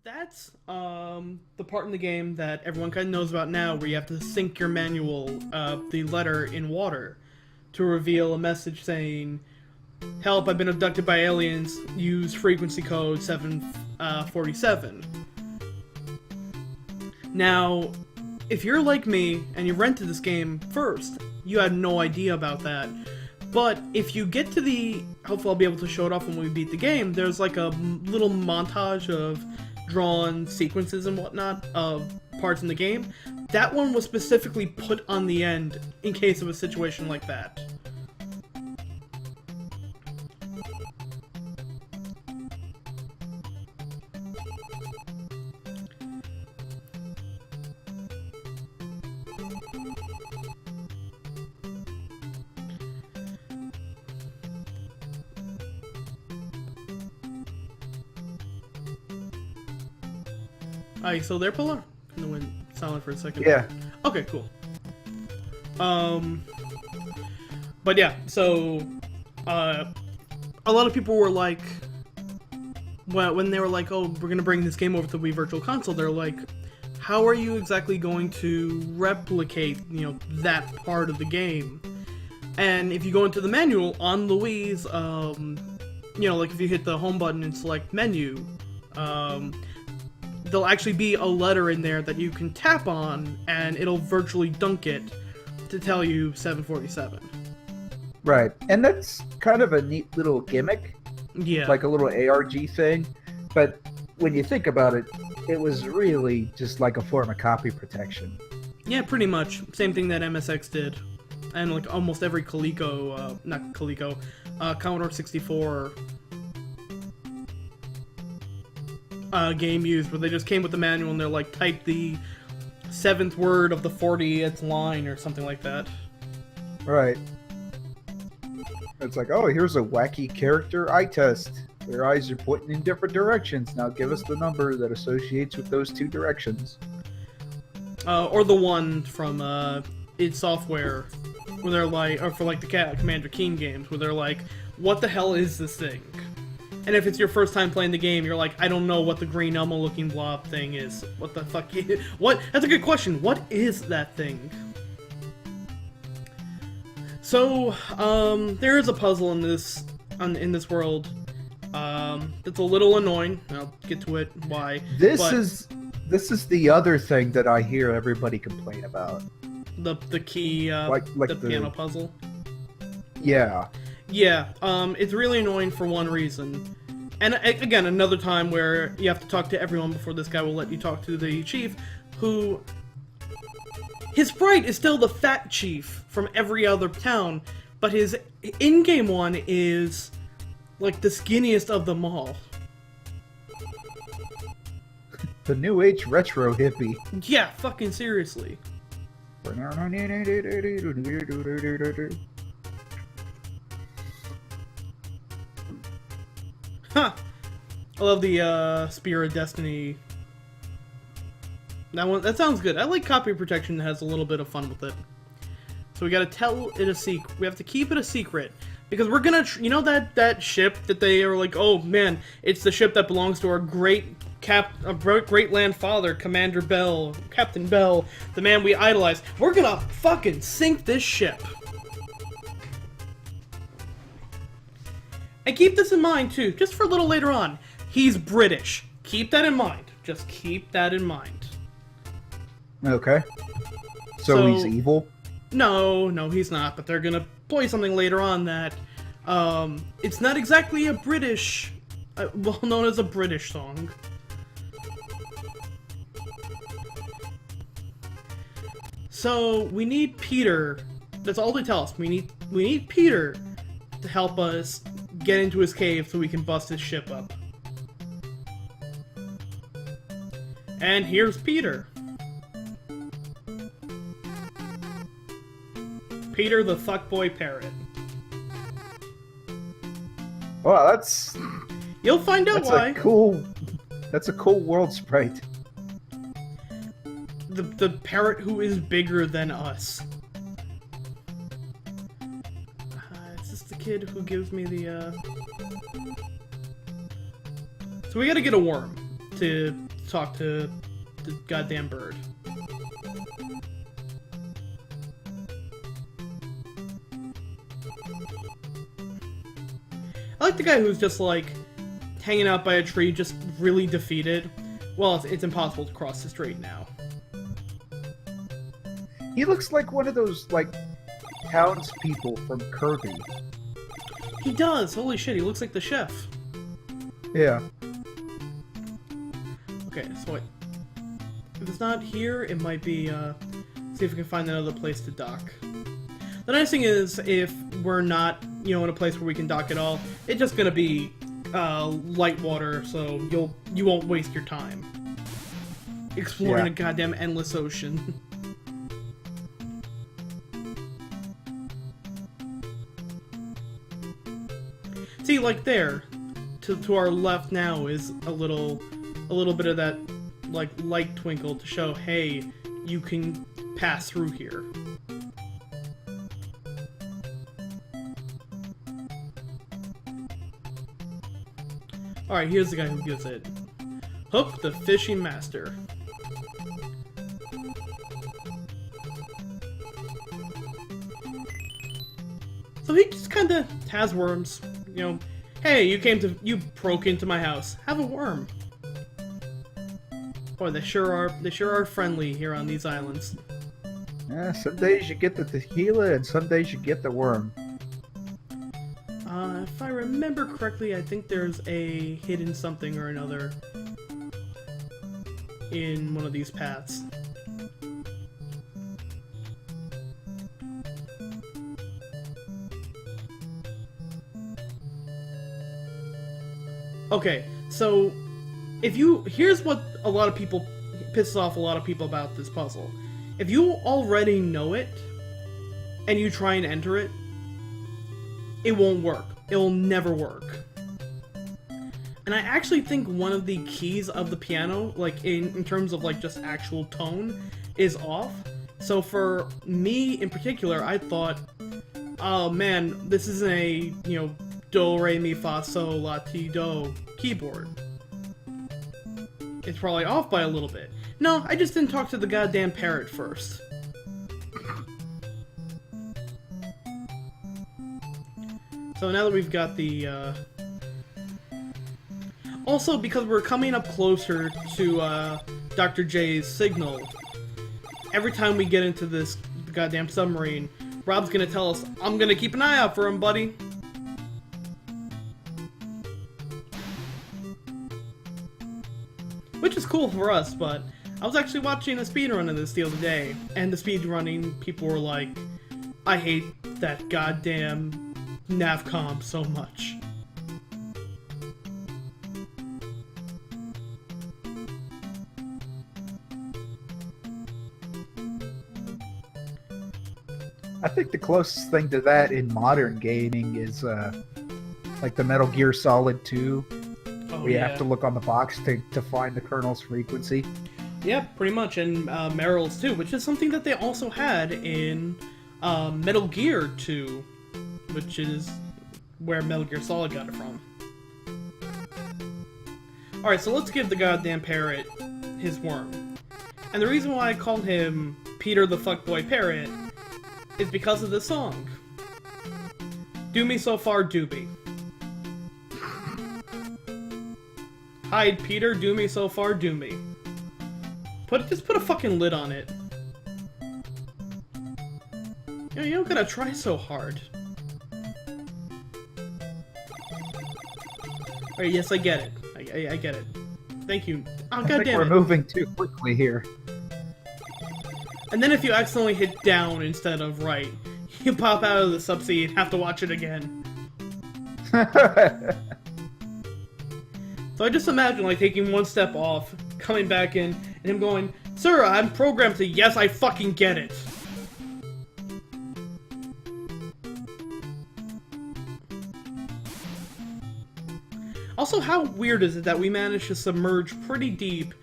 That's the part in the game that everyone kind of knows about now, where you have to sink your manual, the letter in water, to reveal a message saying, "Help! I've been abducted by aliens. Use frequency code 747." Now, if you're like me and you rented this game first, you had no idea about that. But if you get to the, hopefully I'll be able to show it off when we beat the game, there's like a little montage of drawn sequences and whatnot of parts in the game. That one was specifically put on the end in case of a situation like that. You still there, Polar? Kinda went silent for a second. Yeah. Okay, cool. But yeah, so, a lot of people were like, when they were like, oh, we're gonna bring this game over to the Wii Virtual Console, they're like, how are you exactly going to replicate, that part of the game? And if you go into the manual on the Wii's, like if you hit the home button and select menu, there'll actually be a letter in there that you can tap on, and it'll virtually dunk it to tell you 747. Right, and that's kind of a neat little gimmick. Yeah. Like a little ARG thing. But when you think about it, it was really just like a form of copy protection. Yeah, pretty much. Same thing that MSX did. And like almost every Commodore 64 game used, where they just came with the manual and they're like, type the 7th word of the 40th line or something like that. Right. It's like, oh, here's a wacky character eye test. Their eyes are pointing in different directions. Now give us the number that associates with those two directions. Or the one from id Software, where they're like, or for like the Commander Keen games, where they're like, what the hell is this thing? And if it's your first time playing the game, you're like, I don't know what the green Elmo-looking blob thing is. What the fuck is... What? That's a good question. What is that thing? So, there is a puzzle in this world. That's a little annoying. I'll get to it. Why? This is the other thing that I hear everybody complain about. The key, like the piano puzzle. Yeah. Yeah, it's really annoying for one reason. And again, another time where you have to talk to everyone before this guy will let you talk to the chief, who... His sprite is still the fat chief from every other town, but his in-game one is, like, the skinniest of them all. The New Age retro hippie. Yeah, fucking seriously. Huh. I love the Spear of Destiny. That sounds good. I like copy protection that has a little bit of fun with it. So we gotta tell it a secret. We have to keep it a secret. Because we're gonna, that ship that they are like, oh man, it's the ship that belongs to our great land father, Captain Bell, the man we idolize. We're gonna fucking sink this ship. And keep this in mind, too, just for a little later on. He's British. Keep that in mind. Just keep that in mind. Okay. So he's evil? No, he's not, but they're gonna play something later on that, it's not exactly a British, well known as a British song. So, we need Peter, that's all they tell us, we need Peter to help us get into his cave so we can bust his ship up. And here's Peter. Peter the fuckboy parrot. Well, that's... You'll find out why. That's a cool world sprite. The parrot who is bigger than us. Is this the kid who gives me the, So we gotta get a worm. to talk to the goddamn bird. I like the guy who's just like hanging out by a tree, just really defeated. Well, it's impossible to cross the strait now. He looks like one of those, like, townspeople from Kirby. He does! Holy shit, he looks like the chef. Yeah. Okay, so wait. If it's not here, it might be, see if we can find another place to dock. The nice thing is, if we're not, you know, in a place where we can dock at all, it's just gonna be, light water, so you won't waste your time exploring a goddamn endless ocean. See, like there, to our left now is a little bit of that, like, light twinkle to show, hey, you can pass through here. Alright, here's the guy who gives it. Hook the Fishing Master. So he just kinda has worms. You know, hey, you broke into my house. Have a worm. Boy, they sure are friendly here on these islands. Yeah, some days you get the tequila, and some days you get the worm. If I remember correctly, I think there's a hidden something or another in one of these paths. Okay, so here's what pisses off a lot of people about this puzzle. If you already know it and you try and enter it, it won't work. It'll never work. And I actually think one of the keys of the piano, like in terms of like just actual tone, is off. So for me in particular, I thought, oh man, this is a, you know, do, re, mi, fa, sol, la, ti, do keyboard. It's probably off by a little bit. No, I just didn't talk to the goddamn parrot first. So now that we've got the, Also, because we're coming up closer to, Dr. J's signal, every time we get into this goddamn submarine, Rob's gonna tell us, I'm gonna keep an eye out for him, buddy. Which is cool for us, but I was actually watching a speedrun of this the other day, and the speedrunning people were like, I hate that goddamn Navcom so much. I think the closest thing to that in modern gaming is like the Metal Gear Solid 2. Oh, We have to look on the box to find the kernel's frequency. Yeah, pretty much, and Meryl's too, which is something that they also had in Metal Gear 2, which is where Metal Gear Solid got it from. Alright, so let's give the goddamn parrot his worm. And the reason why I called him Peter the Fuckboy Parrot is because of this song. Do me so far, doobie. Hide, Peter, do me so far, do me. Just put a fucking lid on it. You know, you don't gotta try so hard. Alright, yes, I get it. I get it. Thank you. Oh, I think goddamn we're it. moving too quickly here. And then if you accidentally hit down instead of right, you pop out of the subsea and have to watch it again. So I just imagine, like, taking one step off, coming back in, and him going, Sir, I'm programmed to yes, I fucking get it. Also, how weird is it that we managed to submerge pretty deep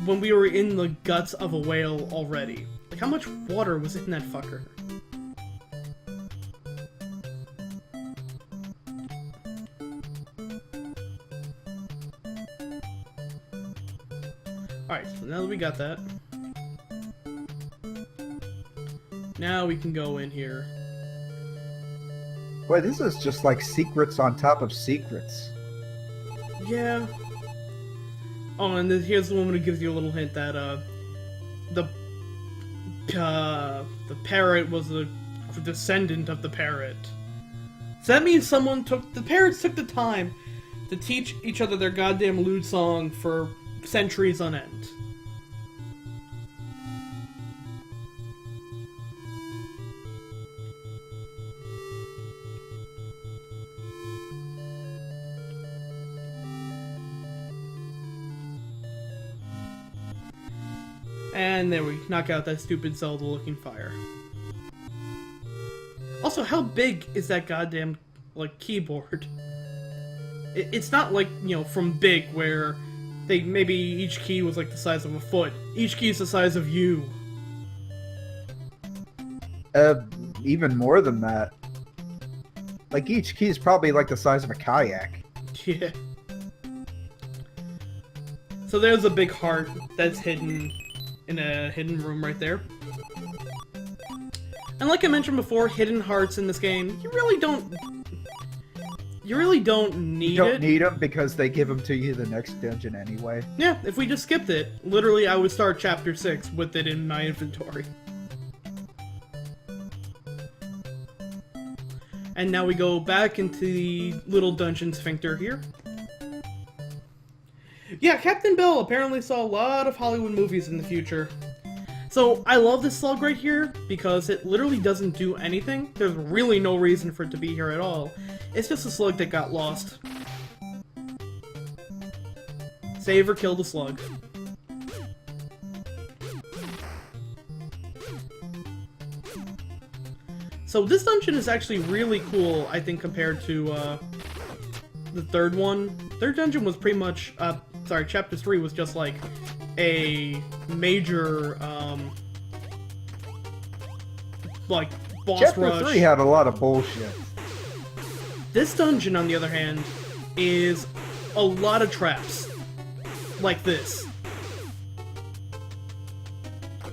when we were in the guts of a whale already? Like, how much water was in that fucker? Alright, so now that we got that, now we can go in here. Boy, this is just like secrets on top of secrets. Yeah. Oh, and here's the woman who gives you a little hint that the parrot was a descendant of the parrot. So that means the parrots took the time to teach each other their goddamn lewd song for centuries on end. And there we knock out that stupid Zelda-looking fire. Also, how big is that goddamn, like, keyboard? It's not like, you know, from Big, where maybe each key was like the size of a foot. Each key is the size of you. Even more than that. Like, each key is probably like the size of a kayak. Yeah. So there's a big heart that's hidden in a hidden room right there. And like I mentioned before, hidden hearts in this game, you really don't need You don't it. need them because they give them to you the next dungeon anyway. Yeah, if we just skipped it, literally I would start chapter 6 with it in my inventory. And now we go back into the little dungeon sphincter here. Yeah, Captain Bill apparently saw a lot of Hollywood movies in the future. So, I love this slug right here, because it literally doesn't do anything. There's really no reason for it to be here at all. It's just a slug that got lost. Save or kill the slug. So this dungeon is actually really cool, I think, compared to the third one. Third dungeon was pretty much, sorry, chapter 3 was just like a major, like, boss rush. Chapter 3 had a lot of bullshit. This dungeon, on the other hand, is a lot of traps. Like this.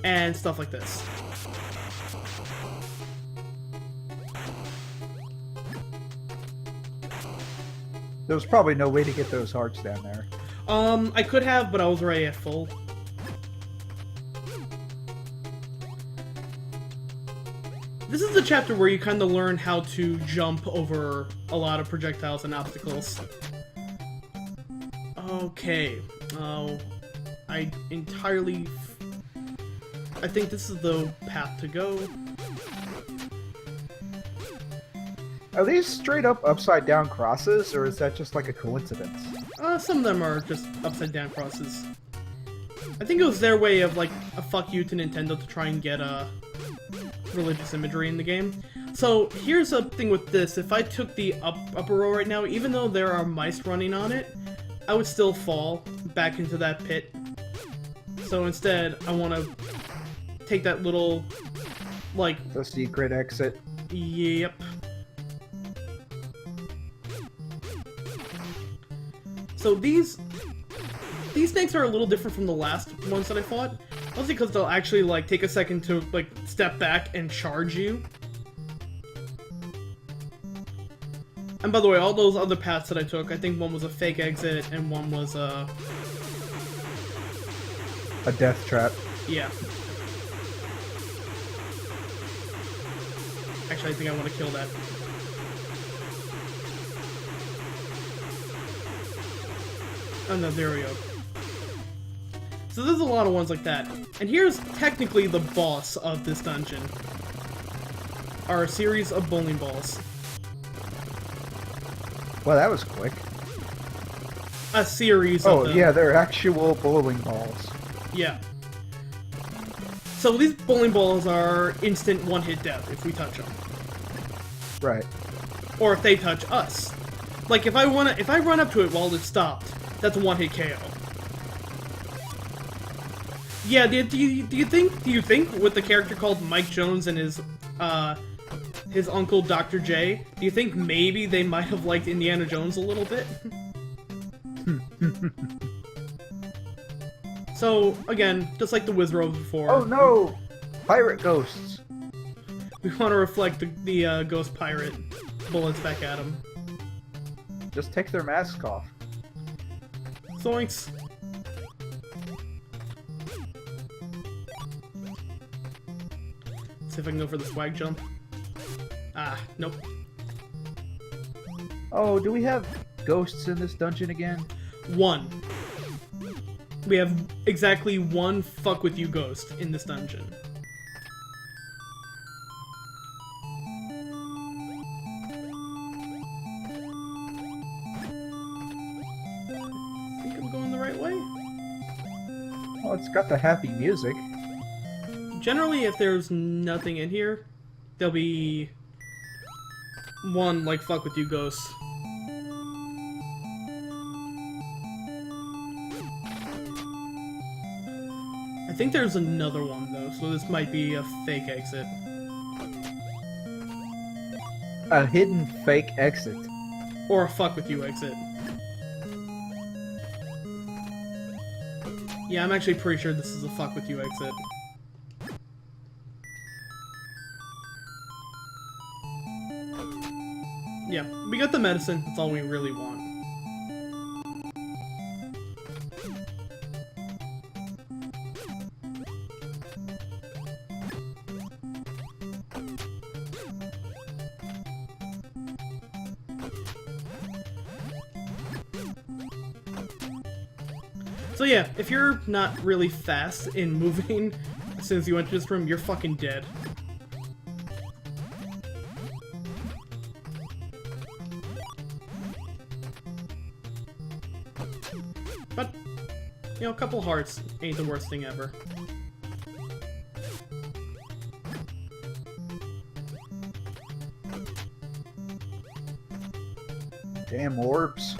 And stuff like this. There was probably no way to get those hearts down there. I could have, but I was already at full. This is the chapter where you kind of learn how to jump over a lot of projectiles and obstacles. Okay. I think this is the path to go. Are these straight up upside down crosses, or is that just like a coincidence? Some of them are just upside down crosses. I think it was their way of, like, a fuck you to Nintendo to try and get, religious imagery in the game. So, here's a thing with this. If I took the upper row right now, even though there are mice running on it, I would still fall back into that pit. So instead, I want to take that little, like... The secret exit. Yep. So these snakes are a little different from the last ones that I fought. Mostly because they'll actually, like, take a second to, like, step back and charge you. And by the way, all those other paths that I took, I think one was a fake exit and one was a death trap. Yeah. Actually, I think I want to kill that. Oh no, there we go. So there's a lot of ones like that. And here's technically the boss of this dungeon. Are a series of bowling balls. Well, that was quick. A series of them. Oh, yeah, they're actual bowling balls. Yeah. So these bowling balls are instant one-hit death if we touch them. Right. Or if they touch us. Like, if I run up to it while it's stopped, that's a one-hit KO. Yeah, do you think with the character called Mike Jones and his uncle Dr. J, do you think maybe they might have liked Indiana Jones a little bit? So, again, just like the Wizrobe before. Oh no! Pirate ghosts! We want to reflect the ghost pirate bullets back at them. Just take their masks off. Zoinks! See if I can go for the swag jump. Ah, nope. Oh, do we have ghosts in this dungeon again? One. We have exactly one fuck with you ghost in this dungeon. I think I'm going the right way. Oh, it's got the happy music. Generally, if there's nothing in here, there'll be one, like, fuck with you ghosts. I think there's another one, though, so this might be a fake exit. A hidden fake exit. Or a fuck with you exit. Yeah, I'm actually pretty sure this is a fuck with you exit. Yeah, we got the medicine. That's all we really want. So yeah, if you're not really fast in moving as soon as you enter this room, you're fucking dead. But, you know, a couple hearts ain't the worst thing ever. Damn orbs.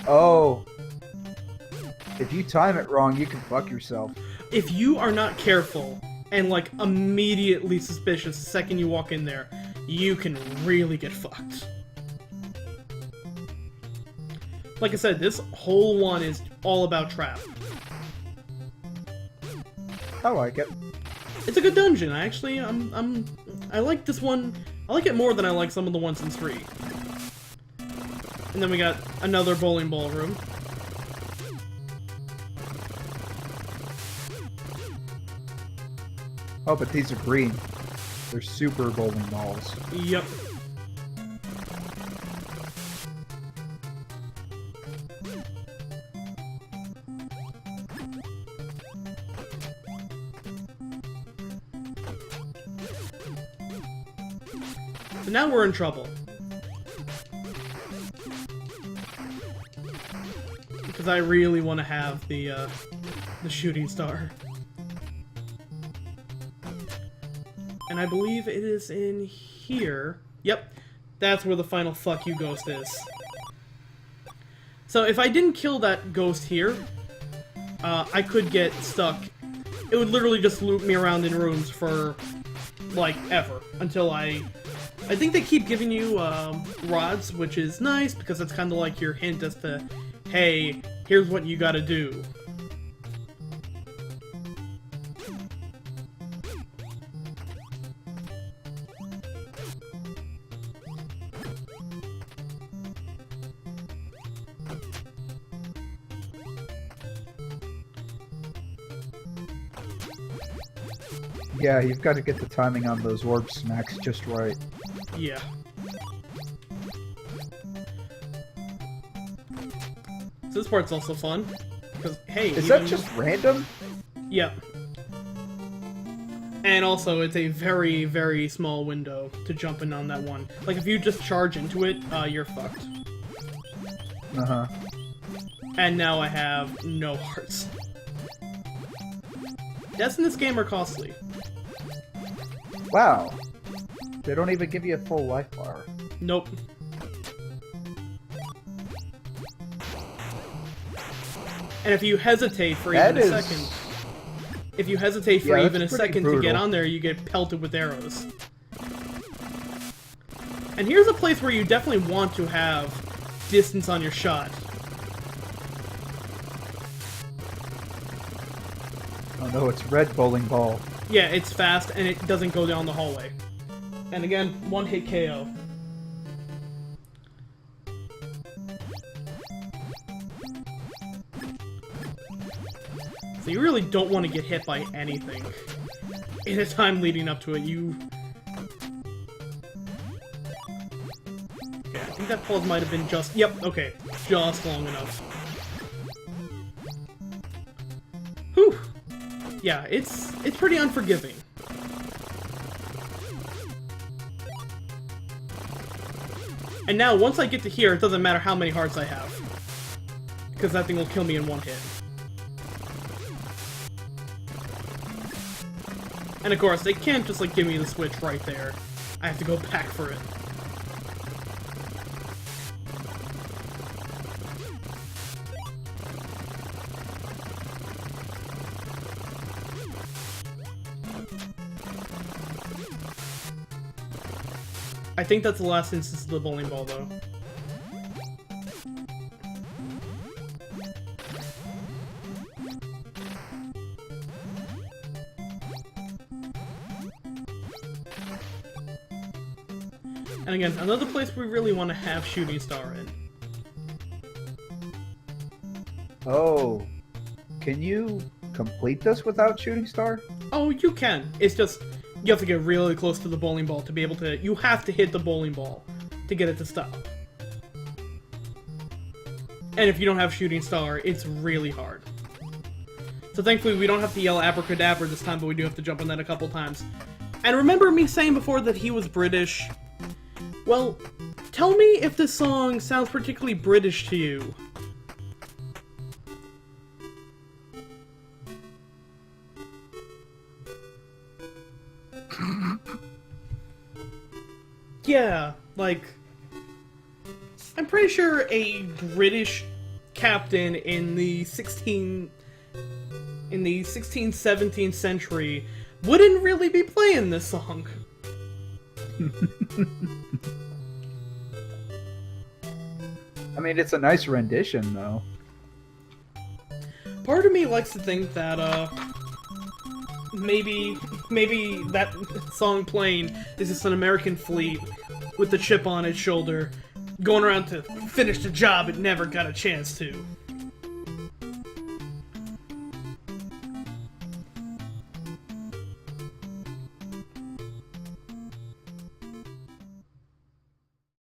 Oh. If you time it wrong, you can fuck yourself. If you are not careful and, like, immediately suspicious the second you walk in there, you can really get fucked. Like I said, this whole one is all about trap. I like it. It's a good dungeon. I actually, I like this one. I like it more than I like some of the ones in 3. And then we got another bowling ball room. Oh, but these are green. They're super bowling balls. Yep. So now we're in trouble. Because I really want to have the shooting star. And I believe it is in here. Yep, that's where the final fuck you ghost is. So if I didn't kill that ghost here, I could get stuck. It would literally just loop me around in rooms for, like, ever. Until I think they keep giving you rods, which is nice, because it's kind of like your hint as to, hey, here's what you gotta do. Yeah, you've got to get the timing on those orb smacks just right. Yeah. So this part's also fun, because, hey... Is that just random? Yep. And also, it's a very, very small window to jump in on that one. Like, if you just charge into it, you're fucked. Uh-huh. And now I have no hearts. Deaths in this game are costly. Wow. They don't even give you a full life bar. Nope. And if you hesitate for even a second... If you hesitate for even a second to get on there, you get pelted with arrows. And here's a place where you definitely want to have distance on your shot. Oh no, it's red bowling ball. Yeah, it's fast and it doesn't go down the hallway. And again, one hit KO. So you really don't want to get hit by anything in the time leading up to it. Yeah, I think that pause might have been just... Yep, okay. Just long enough. Whew. Yeah, it's pretty unforgiving. And now, once I get to here, it doesn't matter how many hearts I have. Because that thing will kill me in one hit. And of course, they can't just, like, give me the switch right there. I have to go back for it. I think that's the last instance of the bowling ball, though. And again, another place we really want to have Shooting Star in. Oh, can you complete this without Shooting Star? Oh, you can. It's just, you have to get really close to the bowling ball to be able to... You have to hit the bowling ball to get it to stop. And if you don't have Shooting Star, it's really hard. So thankfully, we don't have to yell Abracadabra this time, but we do have to jump on that a couple times. And remember me saying before that he was British? Well, tell me if this song sounds particularly British to you. Yeah, like, I'm pretty sure a British captain in the 16th, 17th century wouldn't really be playing this song. I mean, it's a nice rendition, though. Part of me likes to think that, maybe that song playing is just an American fleet with the chip on its shoulder, going around to finish the job it never got a chance to.